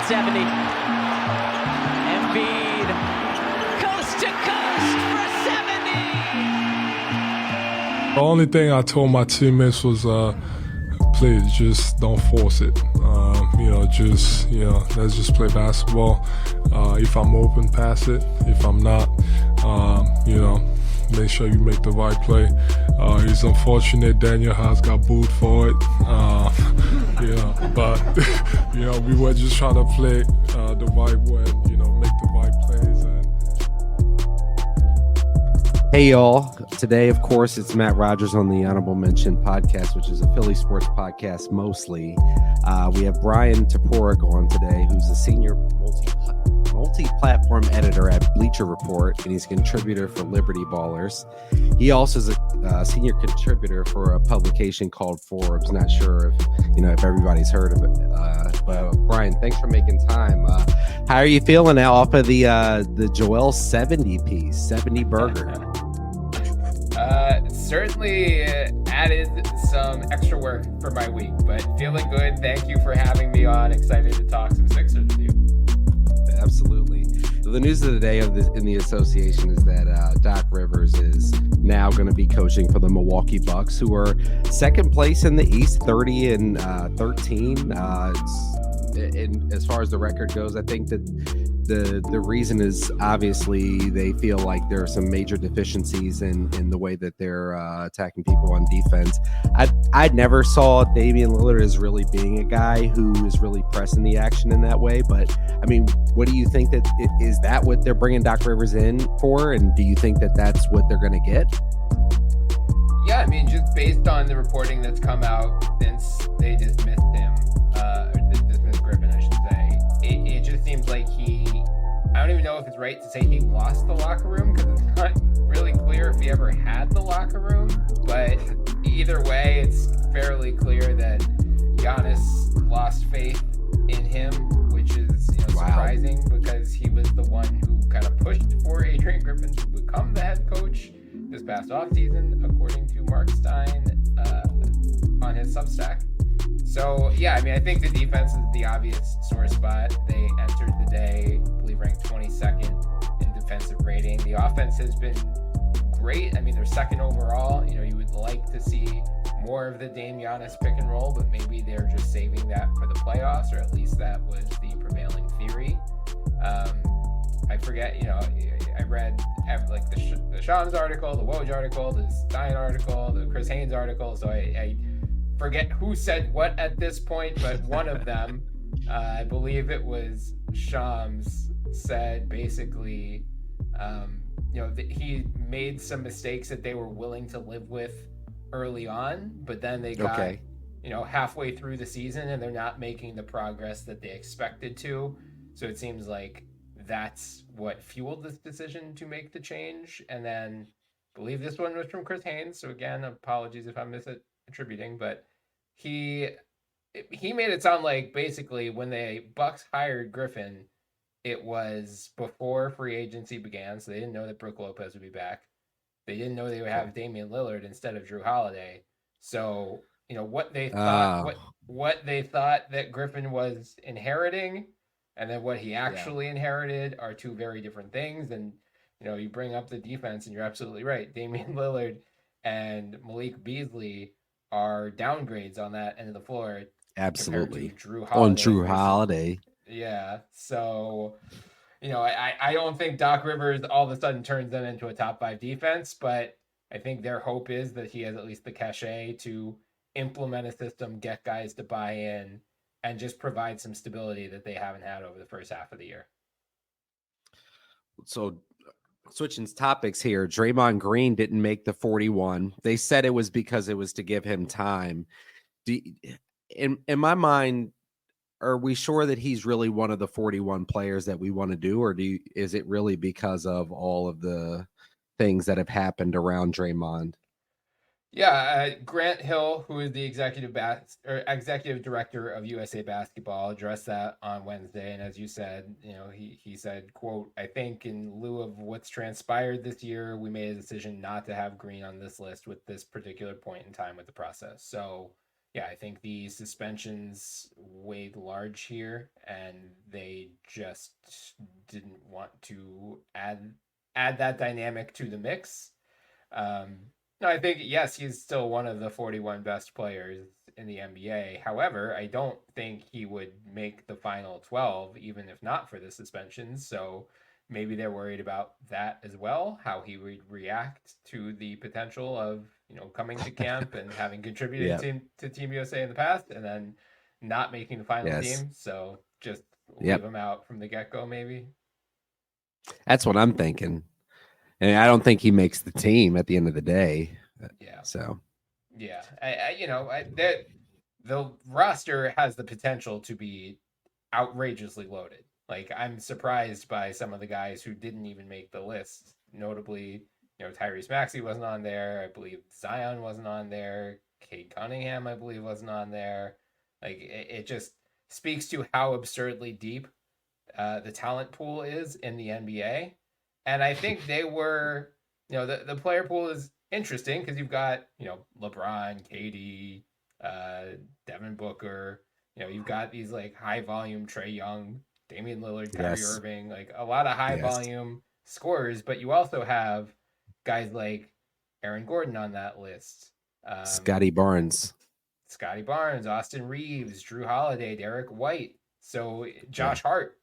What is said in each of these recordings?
at 70. Embiid, coast to coast for 70. The only thing I told my teammates was, please just don't force it. Let's just play basketball. If I'm open, pass it. If I'm not, make sure you make the right play. It's unfortunate Daniel House got booed for it. But we were just trying to play the right way, make the right plays. Hey y'all, today of course it's Matt Rogers on the Honorable Mention podcast, which is a Philly sports podcast mostly. We have Bryan Toporek on today, who's a senior multi-platform editor at Bleacher Report, and he's a contributor for Liberty Ballers. He also is a senior contributor for a publication called Forbes. Not sure if everybody's heard of it, but Bryan, thanks for making time. How are you feeling now off of the Joel 70 piece, 70 burger? Certainly added some extra work for my week, but feeling good. Thank you for having me on. Excited to talk some Sixers with you. Absolutely. So the news of the day in the association is that Doc Rivers is now going to be coaching for the Milwaukee Bucks, who are second place in the East, 30-13. And as far as the record goes, I think that the reason is obviously they feel like there are some major deficiencies in the way that they're attacking people on defense. I never saw Damian Lillard as really being a guy who is really pressing the action in that way. But I mean, what do you think is that what they're bringing Doc Rivers in for? And do you think that that's what they're going to get? Yeah, I mean, just based on the reporting that's come out since they dismissed him, or dismissed Griffin, I should say, it just seems like I don't even know if it's right to say he lost the locker room, because it's not really clear if he ever had the locker room. But either way, it's fairly clear that Giannis lost faith in him, which is surprising, because he was the one who kind of pushed for Adrian Griffin to become the head coach this past offseason, according to Mark Stein on his Substack. So, yeah, I mean, I think the defense is the obvious sore spot. They entered the day, I believe, ranked 22nd in defensive rating. The offense has been great. I mean, they're second overall. You would like to see more of the Dame Giannis pick and roll, but maybe they're just saving that for the playoffs, or at least that was the prevailing theory. I forget, I read like the Shams article, the Woj article, the Stein article, the Chris Haynes article, so I forget who said what at this point, but one of them, I believe it was Shams, said basically, that he made some mistakes that they were willing to live with early on, but then they got, halfway through the season and they're not making the progress that they expected to. So it seems like that's what fueled this decision to make the change. And then I believe this one was from Chris Haynes. So again, apologies if I'm misattributing, but he made it sound like basically when the Bucks hired Griffin, it was before free agency began, so they didn't know that Brook Lopez would be back. They didn't know they would have Damian Lillard instead of Drew Holiday. So, what they thought what they thought that Griffin was inheriting and then what he actually inherited are two very different things. And, you bring up the defense and you're absolutely right. Damian Lillard and Malik Beasley are downgrades on that end of the floor. Absolutely. Drew Holiday. On Drew Holiday. Yeah. So, I don't think Doc Rivers all of a sudden turns them into a top 5 defense, but I think their hope is that he has at least the cachet to implement a system, get guys to buy in, and just provide some stability that they haven't had over the first half of the year. So switching topics here, Draymond Green didn't make the 41. They said it was because it was to give him time. In my mind, are we sure that he's really one of the 41 players that we want to do, or is it really because of all of the things that have happened around Draymond? Yeah, Grant Hill, who is the executive director of USA Basketball, addressed that on Wednesday. And as you said, he said, quote, "I think in lieu of what's transpired this year, we made a decision not to have Green on this list with this particular point in time with the process." So, Yeah, I think the suspensions weighed large here, and they just didn't want to add that dynamic to the mix. Um, no, I think yes, he's still one of the 41 best players in the NBA. However, I don't think he would make the final 12, even if not for the suspensions. So maybe they're worried about that as well, how he would react to the potential of coming to camp and having contributed Yep. to Team USA in the past, and then not making the final Yes. team. So just leave Yep. him out from the get go, maybe. That's what I'm thinking. And I don't think he makes the team at the end of the day. Yeah. So Yeah, that the roster has the potential to be outrageously loaded. Like I'm surprised by some of the guys who didn't even make the list. Notably, Tyrese Maxey wasn't on there. I believe Zion wasn't on there. Cade Cunningham, I believe, wasn't on there. Like it just speaks to how absurdly deep the talent pool is in the NBA. And I think they were, the player pool is interesting because you've got, LeBron, KD, Devin Booker, you've got these like high volume Trae Young, Damian Lillard, Kyrie yes. Irving, like a lot of high Yes. volume scorers, but you also have guys like Aaron Gordon on that list. Scotty Barnes. Scotty Barnes, Austin Reeves, Drew Holiday, Derek White. So Josh Hart.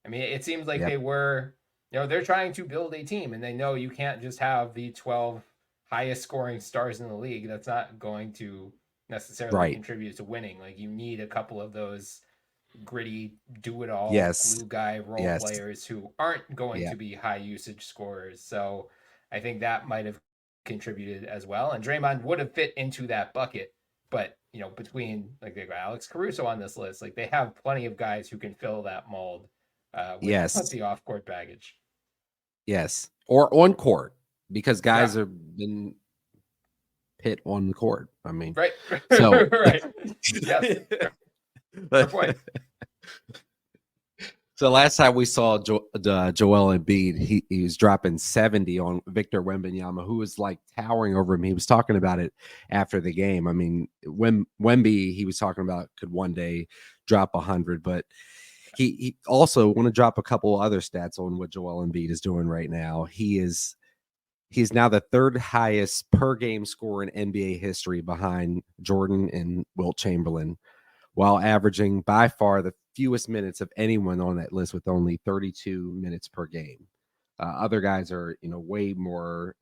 I mean, it seems like Yep. they were, they're trying to build a team, and they know you can't just have the 12 highest scoring stars in the league. That's not going to necessarily Right. contribute to winning. Like you need a couple of those gritty, do it all, Yes. glue guy role Yes. players who aren't going Yeah. to be high usage scorers. So I think that might have contributed as well. And Draymond would have fit into that bucket. But between like they've got Alex Caruso on this list, like they have plenty of guys who can fill that mold with Yes. the off court baggage. Yes. Or on court, because guys Yeah. have been pit on the court. I mean, Right. So right. Yes. Fair point. So last time we saw Joel Embiid, he was dropping 70 on Victor Wembanyama, who was like towering over him. He was talking about it after the game. I mean, Wemby, he was talking about could one day drop 100, but he also want to drop a couple other stats on what Joel Embiid is doing right now. He's now the third highest per game scorer in NBA history behind Jordan and Wilt Chamberlain, while averaging by far the fewest minutes of anyone on that list with only 32 minutes per game. Other guys are, way more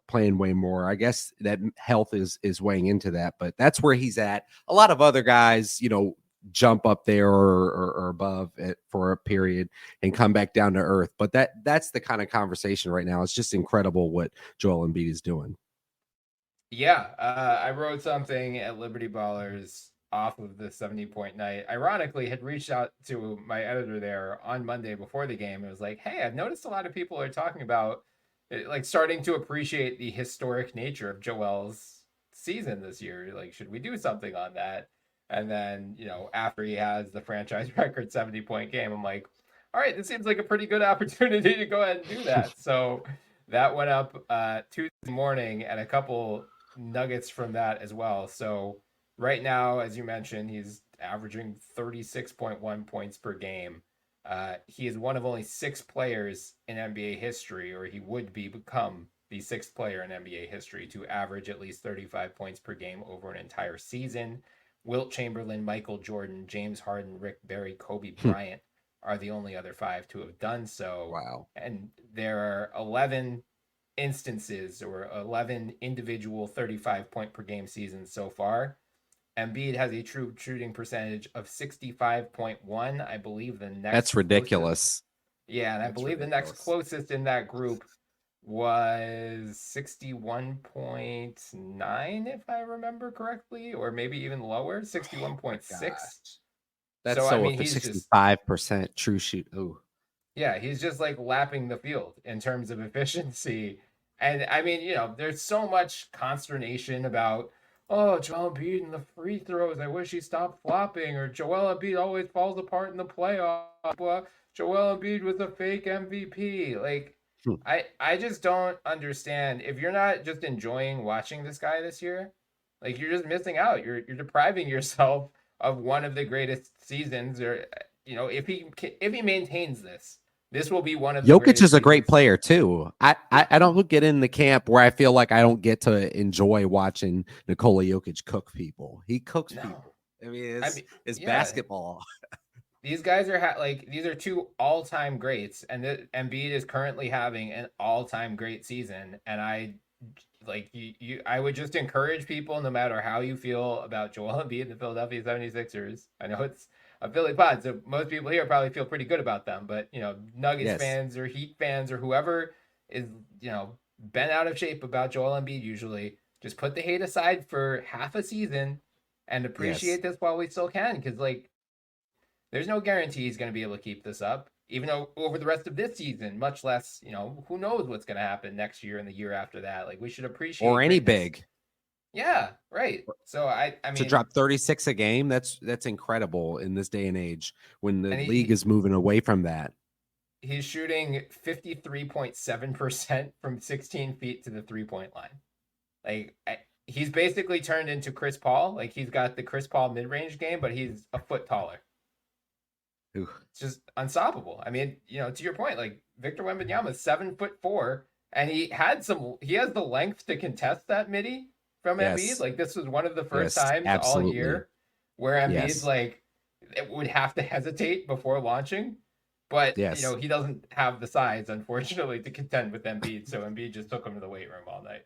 playing way more. I guess that health is weighing into that, but that's where he's at. A lot of other guys, jump up there or above it for a period and come back down to earth. But that's the kind of conversation right now. It's just incredible what Joel Embiid is doing. Yeah, I wrote something at Liberty Ballers off of the 70-point night. Ironically, had reached out to my editor there on Monday before the game. It was like, hey, I've noticed a lot of people are talking about like starting to appreciate the historic nature of Joel's season this year. Like, should we do something on that? And then, after he has the franchise record 70-point game, I'm like, all right, this seems like a pretty good opportunity to go ahead and do that. So that went up Tuesday morning, and a couple nuggets from that as well. So right now, as you mentioned, he's averaging 36.1 points per game. He is one of only 6 players in NBA history, or he would become the 6th player in NBA history to average at least 35 points per game over an entire season. Wilt Chamberlain, Michael Jordan, James Harden, Rick Barry, Kobe Bryant are the only other 5 to have done so. Wow. And there are 11 instances or 11 individual 35 point per game seasons so far. Embiid has a true shooting percentage of 65.1. I believe the next That's ridiculous. Yeah, and I believe the next closest in that group was 61.9, if I remember correctly, or maybe even lower, 61.6. That's so I mean, he's he's 65% true shoot. Oh, yeah, he's just like lapping the field in terms of efficiency. And I mean, there's so much consternation about, oh, Joel Embiid and the free throws. I wish he stopped flopping. Or Joel Embiid always falls apart in the playoffs. Joel Embiid was a fake MVP. Like, I just don't understand. If you're not just enjoying watching this guy this year, Like, you're just missing out. You're depriving yourself of one of the greatest seasons. Or, if he maintains this will be one of the Jokic greatest is a great seasons. player too. I don't get in the camp where I feel like I don't get to enjoy watching Nikola Jokic cook people. He cooks No, people. I mean, I mean, it's yeah, basketball. these guys are these are two all-time greats, and Embiid is currently having an all-time great season. And I would just encourage people, no matter how you feel about Joel Embiid and the Philadelphia 76ers. I know it's a Philly pod, so most people here probably feel pretty good about them. But, Nuggets Yes. fans or Heat fans or whoever is, been out of shape about Joel Embiid, usually just put the hate aside for half a season and appreciate this while we still can. Because, there's no guarantee he's going to be able to keep this up, even though over the rest of this season, much less, who knows what's going to happen next year and the year after that. Like, we should appreciate Or any greatness. big. Yeah, right. So I mean, To drop 36 a game, that's incredible in this day and age when the league is moving away from that. He's shooting 53.7% from 16 feet to the 3-point line. Like, he's basically turned into Chris Paul. Like, he's got the Chris Paul mid-range game, but he's a foot taller. Ooh. It's just unstoppable. I mean, to your point, like, Victor Wembanyama is 7'4", and he has the length to contest that midi from Embiid. Like, this was one of the first times all year where Embiid's it would have to hesitate before launching. But, he doesn't have the size, unfortunately, to contend with Embiid. So Embiid just took him to the weight room all night.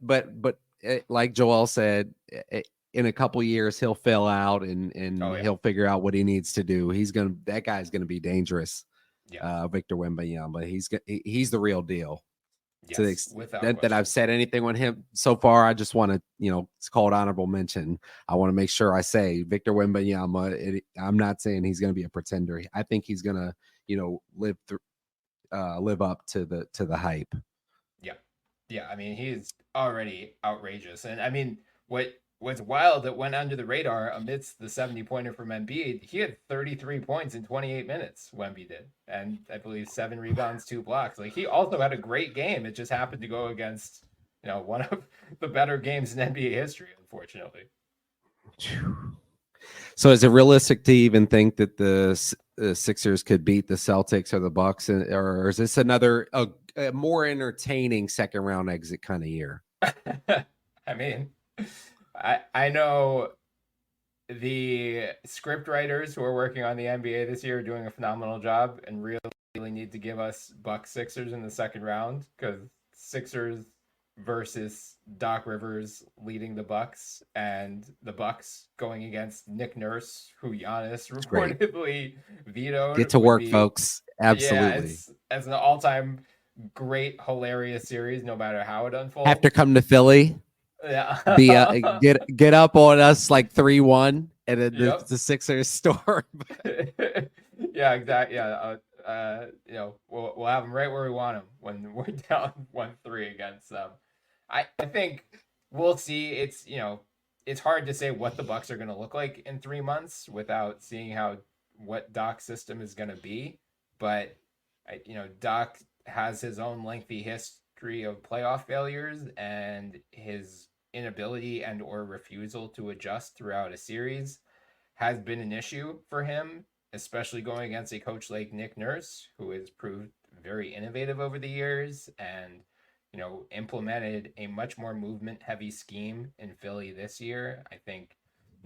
But like Joel said, in a couple years he'll fill out and he'll figure out what he needs to do. That guy's gonna be dangerous. Yeah. Victor Wembanyama, he's the real deal. Yes, to the extent that I've said anything on him so far, I just want to, it's called honorable mention. I want to make sure I say Victor Wembanyama. I'm not saying he's going to be a pretender. I think he's going to, live up to the hype. Yeah. I mean, he's already outrageous. And I mean, what's wild that went under the radar amidst the 70-pointer from Embiid, he had 33 points in 28 minutes, Wemby did. And I believe 7 rebounds, 2 blocks. Like, he also had a great game. It just happened to go against, one of the better games in NBA history, unfortunately. So is it realistic to even think that the Sixers could beat the Celtics or the Bucks? Or is this another a more entertaining second round exit kind of year? I mean, I know the script writers who are working on the NBA this year are doing a phenomenal job and really need to give us Bucks Sixers in the second round, because Sixers versus Doc Rivers leading the Bucks and the Bucks going against Nick Nurse, who Giannis reportedly vetoed. Get to work, folks. Absolutely. Yeah, it's an all-time great, hilarious series, no matter how it unfolds. Have to come to Philly. Yeah. Get up on us like 3-1 and then the Sixers storm. Yeah, exactly. Yeah. We'll have them right where we want them when we're down 1-3 against them. I think we'll see. It's hard to say what the Bucks are going to look like in 3 months without seeing what Doc's system is going to be. But Doc has his own lengthy history of playoff failures, and his inability and or refusal to adjust throughout a series has been an issue for him, especially going against a coach like Nick Nurse, who has proved very innovative over the years and implemented a much more movement heavy scheme in Philly this year. I think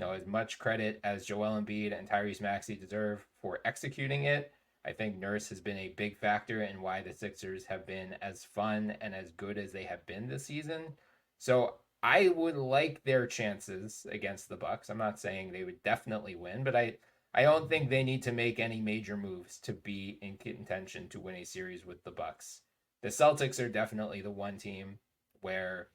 as much credit as Joel Embiid and Tyrese Maxey deserve for executing it, I think Nurse has been a big factor in why the Sixers have been as fun and as good as they have been this season. So I would like their chances against the Bucks. I'm not saying they would definitely win, but I don't think they need to make any major moves to be in contention to win a series with the Bucks. The Celtics are definitely the one team where,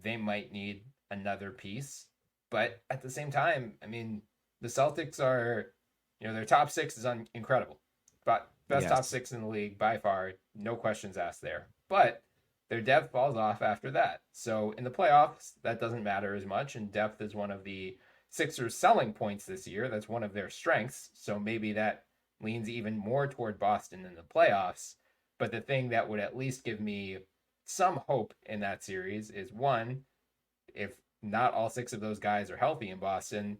they might need another piece. But at the same time, I mean, the Celtics are, their top 6 is incredible. But best top 6 in the league by far, no questions asked there. But their depth falls off after that. So in the playoffs, that doesn't matter as much. And depth is one of the Sixers' selling points this year. That's one of their strengths. So maybe that leans even more toward Boston in the playoffs. But the thing that would at least give me some hope in that series is, one, if not all 6 of those guys are healthy in Boston,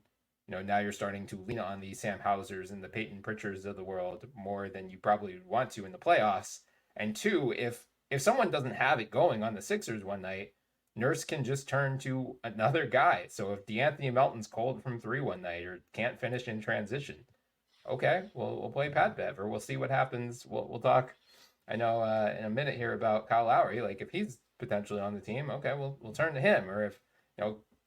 now you're starting to lean on the Sam Hausers and the Peyton Pritchards of the world more than you probably would want to in the playoffs. And 2, if someone doesn't have it going on the Sixers one night, Nurse can just turn to another guy. So if DeAnthony Melton's cold from 3 one night or can't finish in transition, okay, we'll play Pat Bev, or we'll see what happens. We'll talk, I know, in a minute here about Kyle Lowry. Like, if he's potentially on the team, okay, we'll turn to him. Or if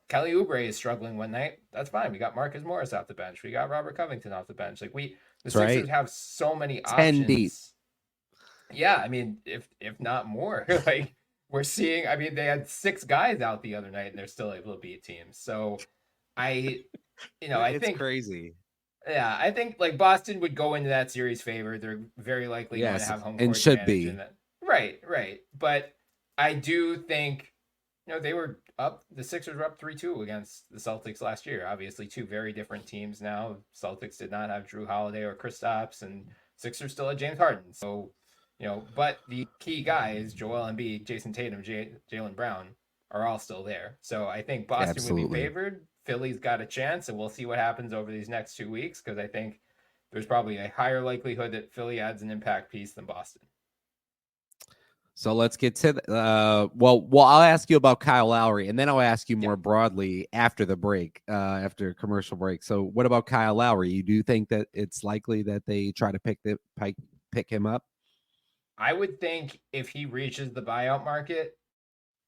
Kelly Oubre is struggling one night, that's fine. We got Marcus Morris off the bench. We got Robert Covington off the bench. Like, the Sixers have so many options. 10 deep. Yeah, I mean, if not more. Like, we're seeing, I mean, they had 6 guys out the other night and they're still able to beat teams. So I think crazy. Yeah, I think like Boston would go into that series favored. They're very likely going to have home court and should advantage be. in that. Right. But I do think, they were up. The Sixers were up 3-2 against the Celtics last year. Obviously, 2 very different teams now. Celtics did not have Drew Holiday or Kristaps, and Sixers still had James Harden. So, but the key guys, Joel Embiid, Jason Tatum, Jaylen Brown, are all still there. So I think Boston would be favored. Philly's got a chance, and we'll see what happens over these next 2 weeks, because I think there's probably a higher likelihood that Philly adds an impact piece than Boston. So let's get to well, I'll ask you about Kyle Lowry, and then I'll ask you more broadly after the break, after commercial break. So what about Kyle Lowry? You do think that it's likely that they try to pick him up? I would think if he reaches the buyout market,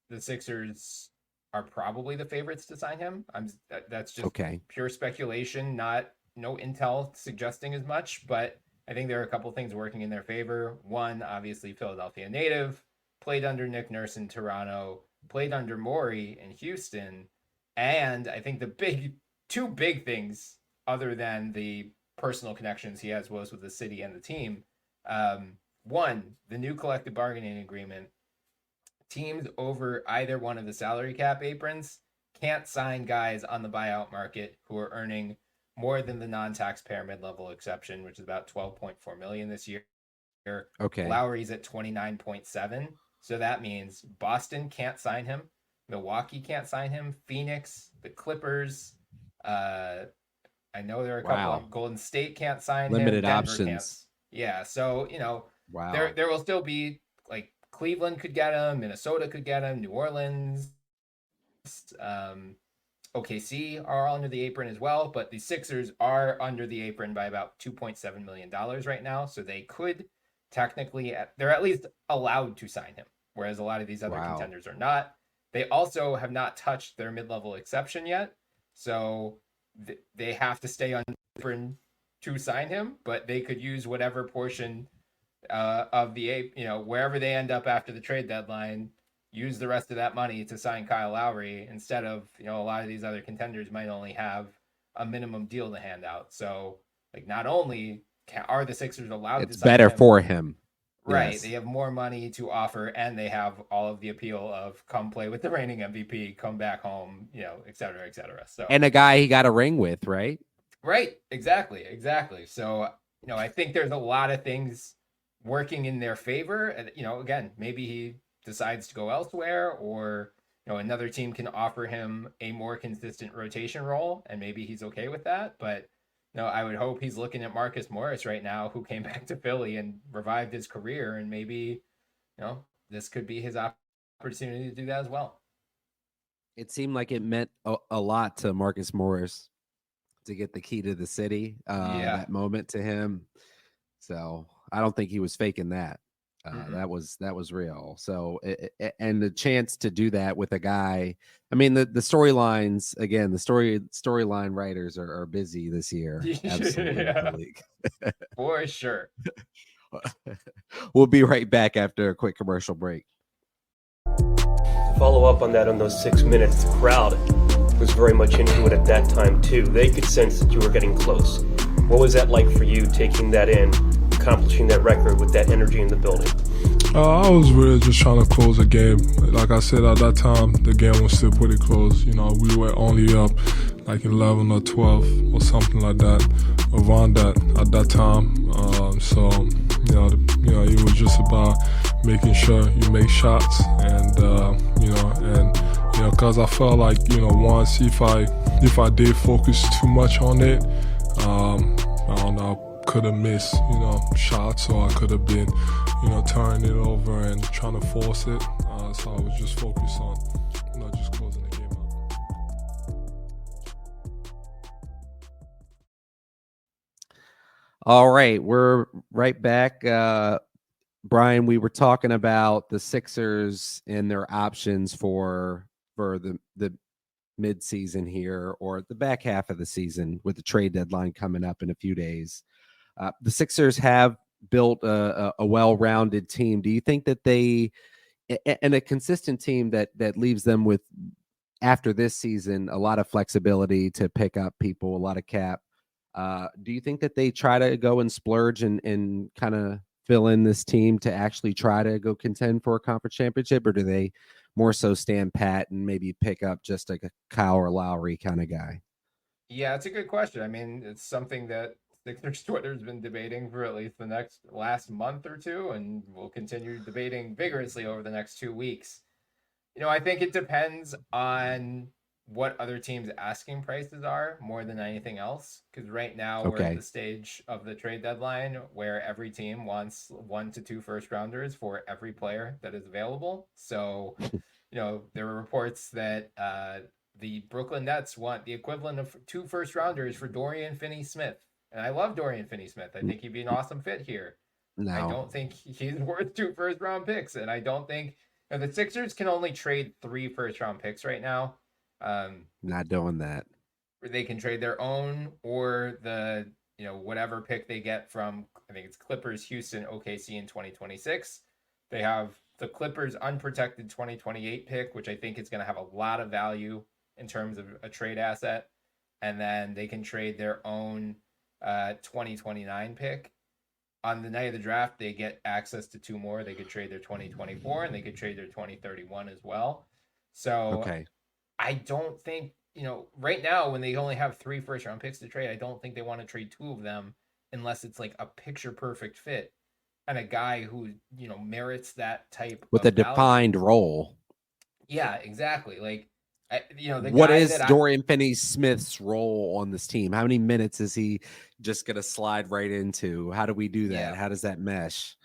the Sixers are probably the favorites to sign him. That's just pure speculation, no intel suggesting as much, but I think there are a couple things working in their favor. One, obviously Philadelphia native, played under Nick Nurse in Toronto, played under Morey in Houston, and I think the 2 big things, other than the personal connections he has was with the city and the team. One, the new collective bargaining agreement. Teams over either one of the salary cap aprons can't sign guys on the buyout market who are earning more than the non-taxpayer mid-level exception, which is about $12.4 million this year. Okay. Lowry's at 29.7. So that means Boston can't sign him. Milwaukee can't sign him. Phoenix, the Clippers. I know there are a couple. Golden State can't sign Limited him. options. Yeah. So, there will still be, like, Cleveland could get him. Minnesota could get him. New Orleans. OKC are all under the apron as well, but the Sixers are under the apron by about $2.7 million right now. So they could technically, they're at least allowed to sign him, whereas a lot of these other contenders are not. They also have not touched their mid-level exception yet. So they have to stay on the apron to sign him, but they could use whatever portion of the, wherever they end up after the trade deadline, use the rest of that money to sign Kyle Lowry instead of, a lot of these other contenders might only have a minimum deal to hand out. So, like, not only are the Sixers allowed to sign better him, for him. Right. Yes. They have more money to offer, and they have all of the appeal of come play with the reigning MVP, come back home, et cetera, et cetera. So, and a guy he got a ring with, right? Right. Exactly. So, I think there's a lot of things working in their favor. And, again, maybe he decides to go elsewhere, or another team can offer him a more consistent rotation role, and maybe he's okay with that. But I would hope he's looking at Marcus Morris right now, who came back to Philly and revived his career, and maybe this could be his opportunity to do that as well. It seemed like it meant a lot to Marcus Morris to get the key to the city, that moment to him. So I don't think he was faking that. That was real. So, and the chance to do that with a guy, I mean, the storylines, again, the storyline writers are busy this year. Absolutely. For sure. We'll be right back after a quick commercial break. To follow up on that, on those 6 minutes, the crowd was very much into it at that time too. They could sense that you were getting close. What was that like for you, taking that in, accomplishing that record with that energy in the building? I was really just trying to close the game. Like I said, at that time, the game was still pretty close. We were only up like 11 or 12 or something like that, around that at that time. So, it was just about making sure you make shots, and because I felt like once if I did focus too much on it, I don't know, could have missed shots, or I could have been turning it over and trying to force it. So I was just focused on just closing the game out. All right, we're right back. Bryan, we were talking about the Sixers and their options for the mid-season here, or the back half of the season, with the trade deadline coming up in a few days. The Sixers have built a well-rounded team. Do you think that and a consistent team that leaves them with, after this season, a lot of flexibility to pick up people, a lot of cap? Do you think that they try to go and splurge and kind of fill in this team to actually try to go contend for a conference championship, or do they more so stand pat and maybe pick up just like a Kyle or Lowry kind of guy? Yeah, it's a good question. I mean, it's something that Sixers Twitter's been debating for at least the last month or two, and we'll continue debating vigorously over the next 2 weeks. I think it depends on what other teams' asking prices are more than anything else. Because right now we're at the stage of the trade deadline where every team wants 1 to 2 first rounders for every player that is available. So, there were reports that the Brooklyn Nets want the equivalent of 2 first rounders for Dorian Finney-Smith. And I love Dorian Finney-Smith. I think he'd be an awesome fit here. No. I don't think he's worth 2 first round picks. And I don't think the Sixers can only trade 3 first round picks right now. Not doing that. They can trade their own, or the whatever pick they get from, I think it's Clippers, Houston, OKC in 2026. They have the Clippers unprotected 2028 pick, which I think is going to have a lot of value in terms of a trade asset, and then they can trade their own 2029 pick. On the night of the draft, they get access to 2 more. They could trade their 2024, and they could trade their 2031 as well. So I don't think, right now when they only have 3 first round picks to trade, I don't think they want to trade 2 of them unless it's like a picture perfect fit and a guy who, merits that type with a defined role. Yeah, exactly. Like, what is Dorian Finney-Smith's role on this team? How many minutes is he just going to slide right into? How do we do that? Yeah. How does that mesh?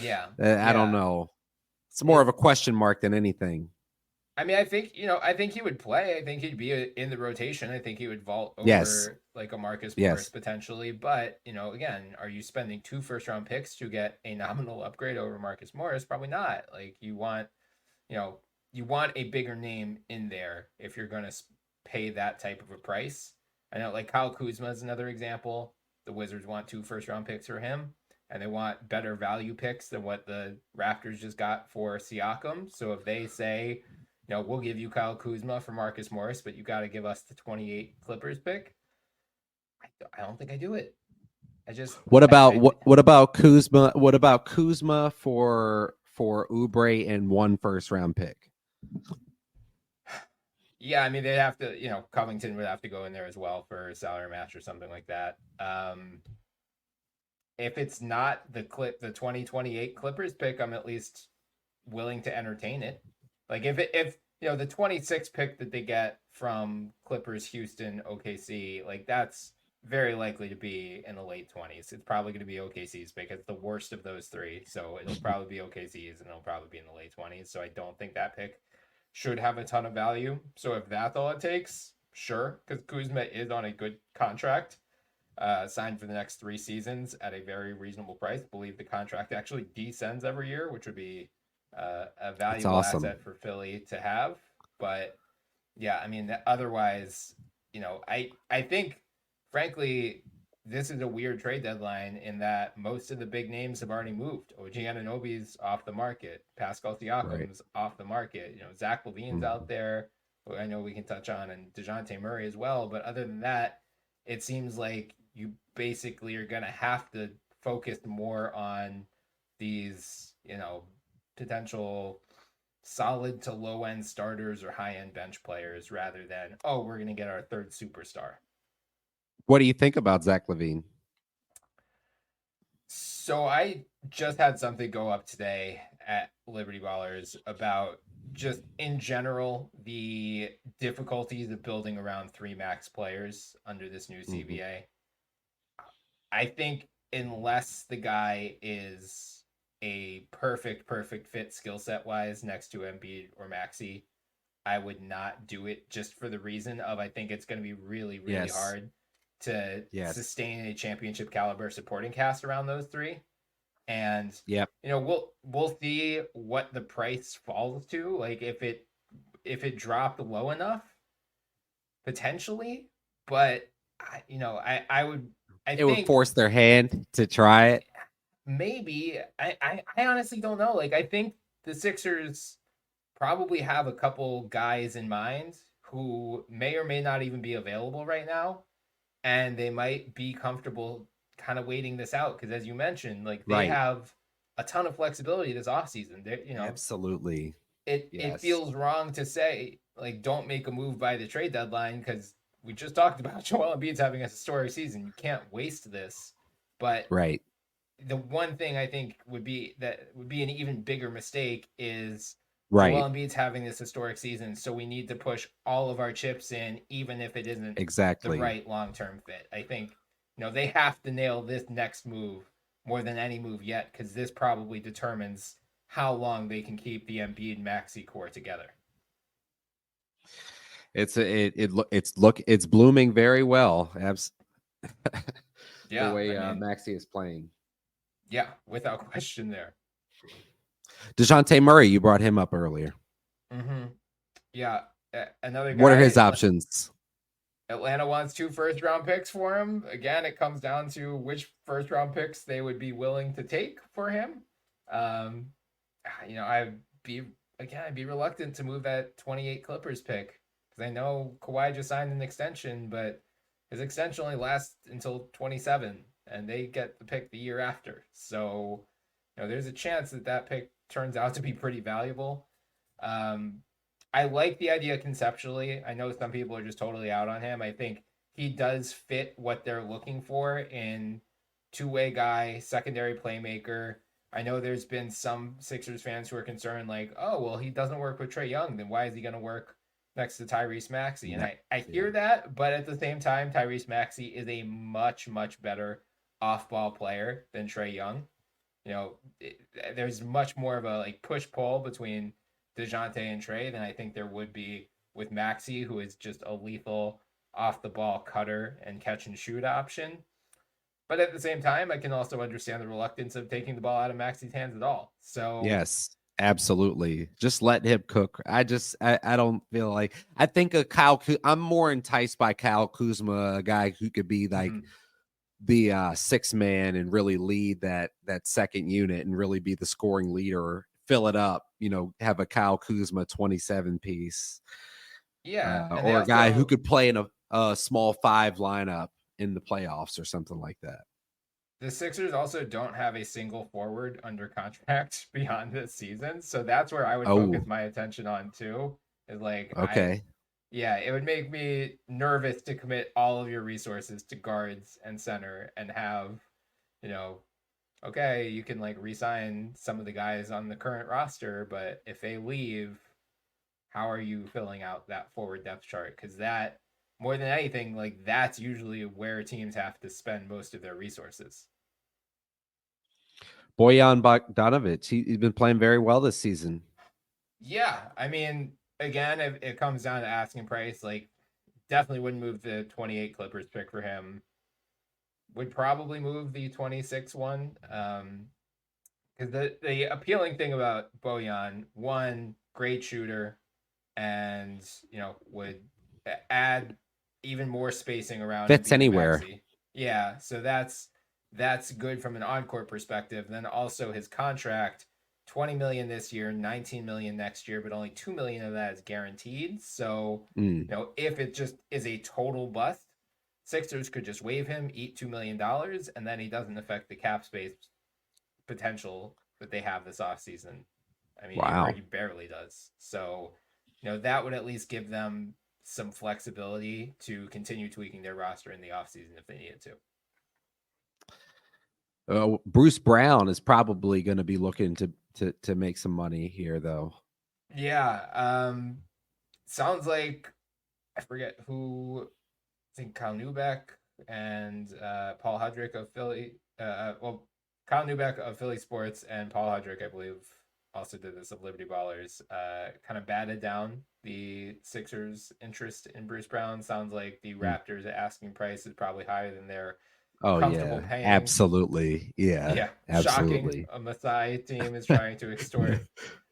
Yeah. I don't know. It's more of a question mark than anything. I mean, I think he would play. I think he'd be in the rotation. I think he would vault over like a Marcus Morris potentially. But, again, are you spending 2 first round picks to get a nominal upgrade over Marcus Morris? Probably not. Like, you want a bigger name in there if you're going to pay that type of a price. I know, like, Kyle Kuzma is another example. The Wizards want 2 first round picks for him, and they want better value picks than what the Raptors just got for Siakam. So if they say, we'll give you Kyle Kuzma for Marcus Morris, but you got to give us the 28 Clippers pick, I don't think I do it. What about Kuzma? What about Kuzma for Oubre and 1 first round pick? Yeah, I mean, they'd have to, Covington would have to go in there as well for a salary match or something like that. If it's not the 2028 Clippers pick, I'm at least willing to entertain it. Like, if the 26 pick that they get from Clippers, Houston, OKC, like, that's very likely to be in the late 20s. It's probably going to be OKC's pick. It's the worst of those 3, so it'll probably be OKC's, and it'll probably be in the late 20s. So I don't think that pick should have a ton of value. So if that's all it takes, sure, because Kuzma is on a good contract, signed for the next 3 seasons at a very reasonable price. I believe the contract actually descends every year, which would be a valuable asset for Philly to have. But yeah, I mean, otherwise, I think, frankly, this is a weird trade deadline in that most of the big names have already moved. OG Anunoby's off the market. Pascal Siakam's off the market. Zach LaVine's out there, who I know we can touch on, and DeJounte Murray as well. But other than that, it seems like you basically are going to have to focus more on these, potential solid to low end starters or high end bench players rather than, we're going to get our 3rd superstar. What do you think about Zach LaVine? So I just had something go up today, at Liberty Ballers about just in general the difficulties of building around 3 max players under this new CBA. I think unless the guy is a perfect fit skill set wise next to Embiid or Maxey, I would not do it, just for the reason of I think it's going to be really hard to sustain a championship caliber supporting cast around those 3. And we'll see what the price falls to. Like if it dropped low enough, potentially, but I would force their hand to try it. Maybe. I honestly don't know. Like I think the Sixers probably have a couple guys in mind who may or may not even be available right now, and they might be comfortable kind of waiting this out because, as you mentioned, like they have a ton of flexibility this offseason. Absolutely. It feels wrong to say like don't make a move by the trade deadline because we just talked about Joel Embiid's having a historic season. You can't waste this. But the one thing I think would be an even bigger mistake is Joel Embiid's having this historic season, so we need to push all of our chips in, even if it isn't the right long-term fit. I think they have to nail this next move more than any move yet, because this probably determines how long they can keep the Embiid Maxey core together. It's blooming very well. Yeah, the way Maxey is playing. Yeah, without question there. DeJounte Murray, you brought him up earlier. Mm-hmm. Yeah, another guy. What are his options? Atlanta wants 2 first-round picks for him. Again, it comes down to which first-round picks they would be willing to take for him. I'd be reluctant to move that 28 Clippers pick because I know Kawhi just signed an extension, but his extension only lasts until 27, and they get the pick the year after. So, there's a chance that pick turns out to be pretty valuable. I like the idea conceptually. I know some people are just totally out on him. I think he does fit what they're looking for in two-way guy, secondary playmaker. I know there's been some Sixers fans who are concerned like, oh, well, he doesn't work with Trae Young. Then why is he going to work next to Tyrese Maxey? And I hear that, but at the same time, Tyrese Maxey is a much, much better off-ball player than Trae Young. There's much more of a push-pull between DeJounte and Trae than I think there would be with Maxey, who is just a lethal off-the-ball cutter and catch-and-shoot option. But at the same time, I can also understand the reluctance of taking the ball out of Maxey's hands at all. So yes, absolutely. Just let him cook. I don't feel like I think I'm more enticed by Kyle Kuzma, a guy who could be like the sixth man and really lead that second unit and really be the scoring leader, fill it up, have a Kyle Kuzma 27 piece. Yeah. Or a guy who could play in a small 5 lineup in the playoffs or something like that. The Sixers also don't have a single forward under contract beyond this season. So that's where I would focus my attention on too. Is it would make me nervous to commit all of your resources to guards and center and have, you can re-sign some of the guys on the current roster, but if they leave, how are you filling out that forward depth chart? Because that, more than anything, that's usually where teams have to spend most of their resources. Bojan Bogdanovic, he's been playing very well this season. Yeah, I mean, again, if it comes down to asking price, definitely wouldn't move the 28 Clippers pick for him. Would probably move the 26 one. Because the appealing thing about Bojan, one, great shooter, and would add even more spacing around. Fits anywhere. Yeah, so that's good from an on-court perspective. Then also his contract, $20 million this year, $19 million next year, but only $2 million of that is guaranteed. So, if it just is a total bust, Sixers could just waive him, eat $2 million, and then he doesn't affect the cap space potential that they have this offseason. I mean, he barely does. So, that would at least give them some flexibility to continue tweaking their roster in the offseason if they needed to. Bruce Brown is probably going to be looking to make some money here, though. Yeah. Sounds like I forget who. I think Kyle Newbeck and Paul Hudrick of Philly. Kyle Newbeck of Philly Sports and Paul Hudrick, I believe, also did this of Liberty Ballers. Kind of batted down the Sixers' interest in Bruce Brown. Sounds like the Raptors' asking price is probably higher than they're comfortable paying. Absolutely. Yeah, Absolutely. shocking. A Masai team is trying to extort.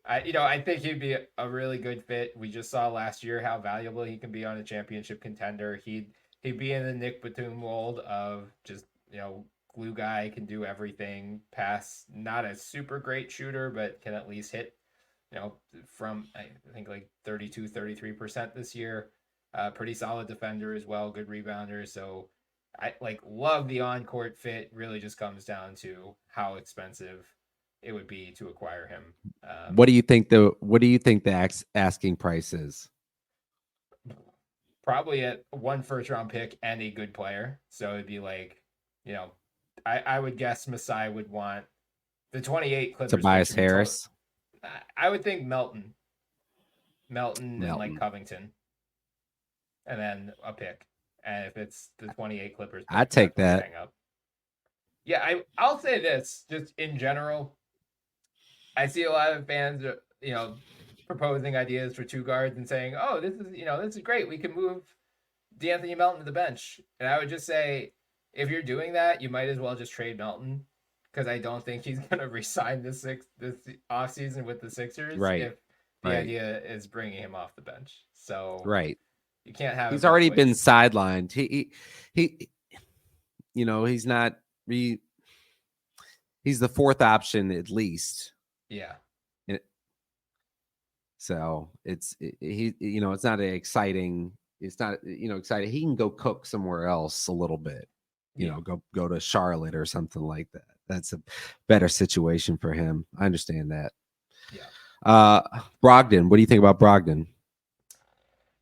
I think he'd be a really good fit. We just saw last year how valuable he can be on a championship contender. He'd be in the Nick Batum mold of just, glue guy, can do everything, pass, not a super great shooter, but can at least hit, from I think like 32, 33% this year. Pretty solid defender as well, good rebounder. So I love the on-court fit. Really just comes down to how expensive it would be to acquire him. What do you think the asking price is? Probably at 1 first-round pick and a good player. So it'd be I would guess Masai would want the 28 Clippers. Tobias Harris. I would think Melton, and Covington, and then a pick. And if it's the 28 Clippers, I'd take that. Yeah, I'll say this just in general. I see a lot of fans, proposing ideas for 2 guards and saying, "Oh, this is great. We can move DeAnthony Melton to the bench." And I would just say, if you're doing that, you might as well just trade Melton, because I don't think he's going to resign this offseason with the Sixers. Right. If the idea is bringing him off the bench, so you can't have. He's already been sidelined. He's not. He's the 4th option at least. Yeah. So it's not exciting. It's not exciting. He can go cook somewhere else a little bit. Go to Charlotte or something like that. That's a better situation for him. I understand that. Yeah. Brogdon. What do you think about Brogdon?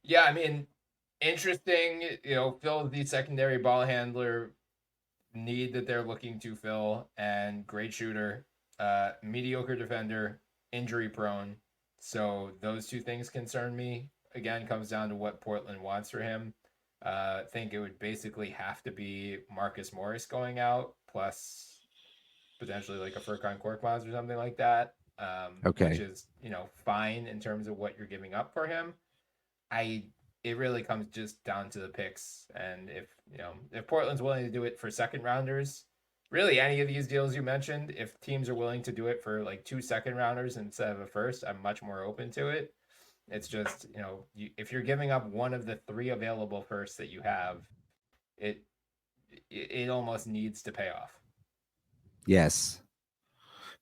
Yeah, I mean, interesting. Fills the secondary ball handler need that they're looking to fill, and great shooter, mediocre defender, injury prone. So those 2 things concern me. Again, comes down to what Portland wants for him. I think it would basically have to be Marcus Morris going out, plus potentially like a Furkan Korkmaz or something like that. Which is, fine in terms of what you're giving up for him. It really comes just down to the picks. And if Portland's willing to do it for second rounders, really any of these deals you mentioned, if teams are willing to do it for like 2 second rounders instead of a first, I'm much more open to it. It's just, if you're giving up one of the 3 available firsts that you have, it almost needs to pay off. Yes.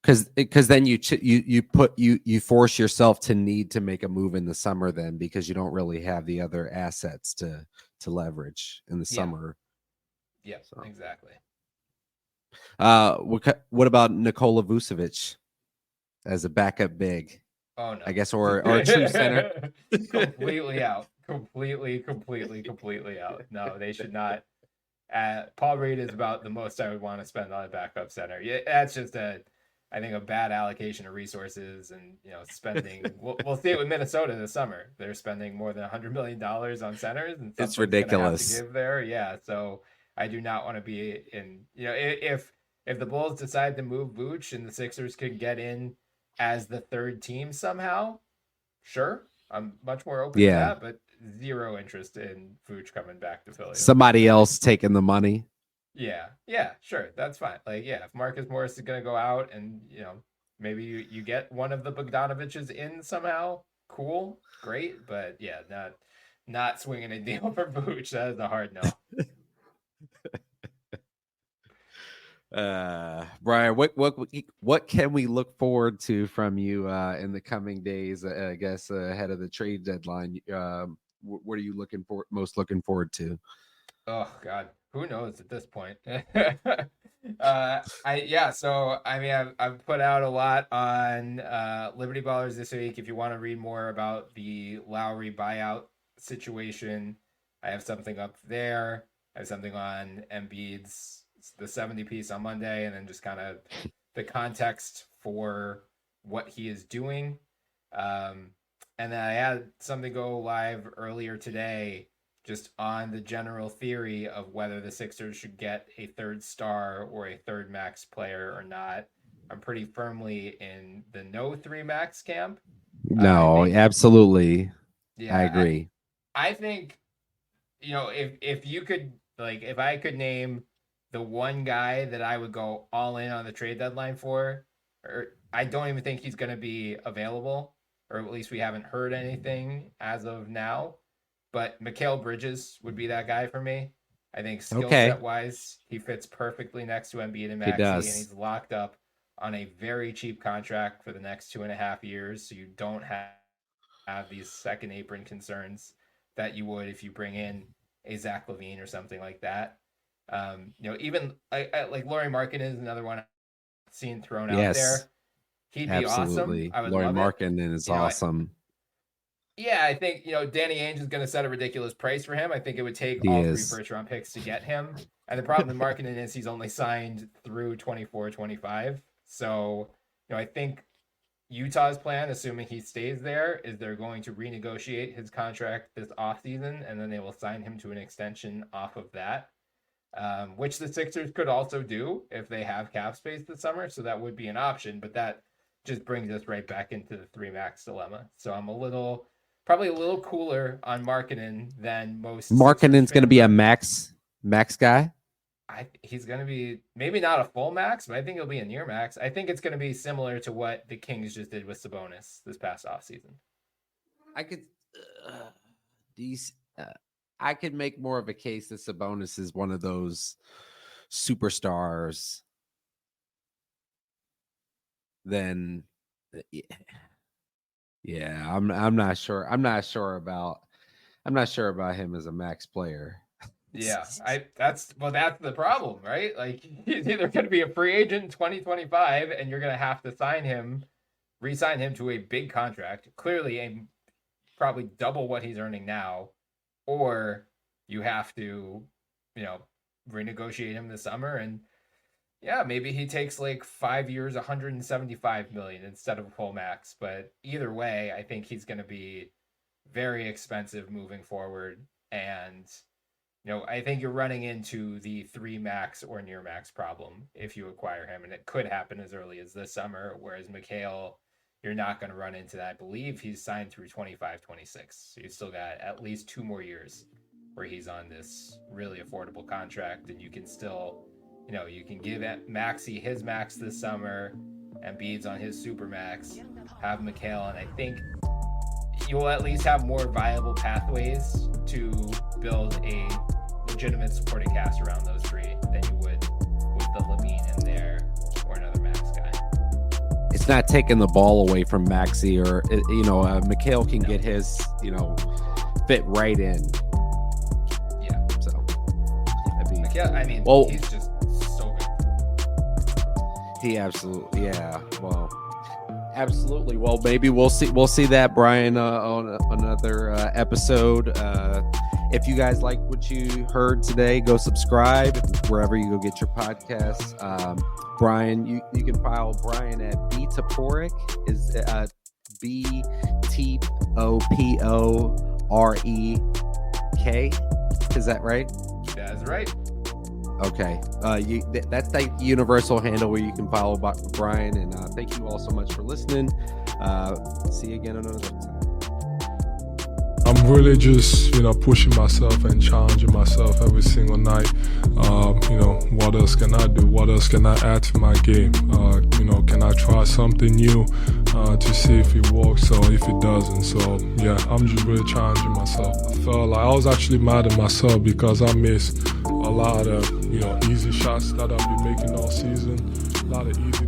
Because then you force yourself to need to make a move in the summer, then, because you don't really have the other assets to leverage in the summer. Yeah, so. Exactly. What about Nikola Vucevic as a backup big? Oh no, I guess, or a true center. Completely out. Completely out. No, they should not. Paul Reed is about the most I would want to spend on a backup center. Yeah, that's just I think a bad allocation of resources, and spending. we'll see it with Minnesota this summer. They're spending more than $100 million on centers, and it's ridiculous. Have to give there, yeah. So I do not want to be in. If the Bulls decide to move Vooch and the Sixers could get in as the 3rd team somehow, sure, I'm much more open to that. But zero interest in Vooch coming back to Philly. Somebody else taking the money. Yeah, sure, that's fine. If Marcus Morris is going to go out and, maybe you get one of the Bogdanoviches in somehow, cool, great. But yeah, not swinging a deal for Vooch. That is a hard no. Bryan, what can we look forward to from you in the coming days? I guess ahead of the trade deadline. What are you most looking forward to? Oh God, who knows at this point? So I've put out a lot on Liberty Ballers this week. If you want to read more about the Lowry buyout situation, I have something up there. I have something on Embiid's the 70 piece on Monday, and then just kind of the context for what he is doing. And then I had something go live earlier today just on the general theory of whether the Sixers should get a third star or a third max player or not. I'm pretty firmly in the no 3 max camp. No, absolutely. Yeah, I agree. I think, if you could, if I could name the one guy that I would go all in on the trade deadline for, or I don't even think he's going to be available, or at least we haven't heard anything as of now. But Mikal Bridges would be that guy for me. I think skill set wise, he fits perfectly next to Embiid and Maxey, and he's locked up on a very cheap contract for the next 2.5 years. So you don't have these second apron concerns that you would if you bring in a Zach LaVine or something like that. Even like Lauri Markkanen is another one I've seen thrown out there. He'd be awesome. I would Lauri love Markkanen is awesome. I think, Danny Ainge is going to set a ridiculous price for him. I think it would take all 3 first-round picks to get him. And the problem with Markkanen is he's only signed through 24-25. So, I think Utah's plan, assuming he stays there, is they're going to renegotiate his contract this offseason, and then they will sign him to an extension off of that, which the Sixers could also do if they have cap space this summer. So that would be an option, but that just brings us right back into the 3 max dilemma. So I'm probably a little cooler on Markkanen than most. Markkanen's going to be a max guy. He's going to be maybe not a full max, but I think he'll be a near max. I think it's going to be similar to what the Kings just did with Sabonis this past offseason. I could make more of a case that Sabonis is one of those superstars than. Yeah, I'm not sure. I'm not sure about him as a max player. Yeah, that's the problem, right? Like, he's either going to be a free agent in 2025 and you're going to have to re-sign him to a big contract, clearly probably double what he's earning now, or you have to, renegotiate him this summer. And yeah, maybe he takes 5 years, $175 million instead of a full max. But either way, I think he's going to be very expensive moving forward. And, I think you're running into the 3 max or near max problem if you acquire him. And it could happen as early as this summer, whereas Mikal, you're not going to run into that. I believe he's signed through 25-26. So you still got at least 2 more years where he's on this really affordable contract. And you can still... you can give Maxey his max this summer, and Embiid's on his super max, have Mikal, and I think you will at least have more viable pathways to build a legitimate supporting cast around those 3 than you would with the LaVine in there or another max guy. It's not taking the ball away from Maxey, or Mikal can get his fit right in. Yeah. So Mikal, he's just. He absolutely, yeah. Well, absolutely. Well, maybe we'll see that, Brian, on another episode. If you guys like what you heard today, go subscribe wherever you go get your podcasts. Brian, you can follow Brian at B Toporek, is BTOPOREK. Is that right? That's right. Okay. That's the universal handle where you can follow Brian. And thank you all so much for listening. See you again another time. I'm really just, pushing myself and challenging myself every single night. What else can I do? What else can I add to my game? Can I try something new to see if it works or if it doesn't? So, yeah, I'm just really challenging myself. I felt like I was actually mad at myself because I missed a lot of, easy shots that I've been making all season. A lot of easy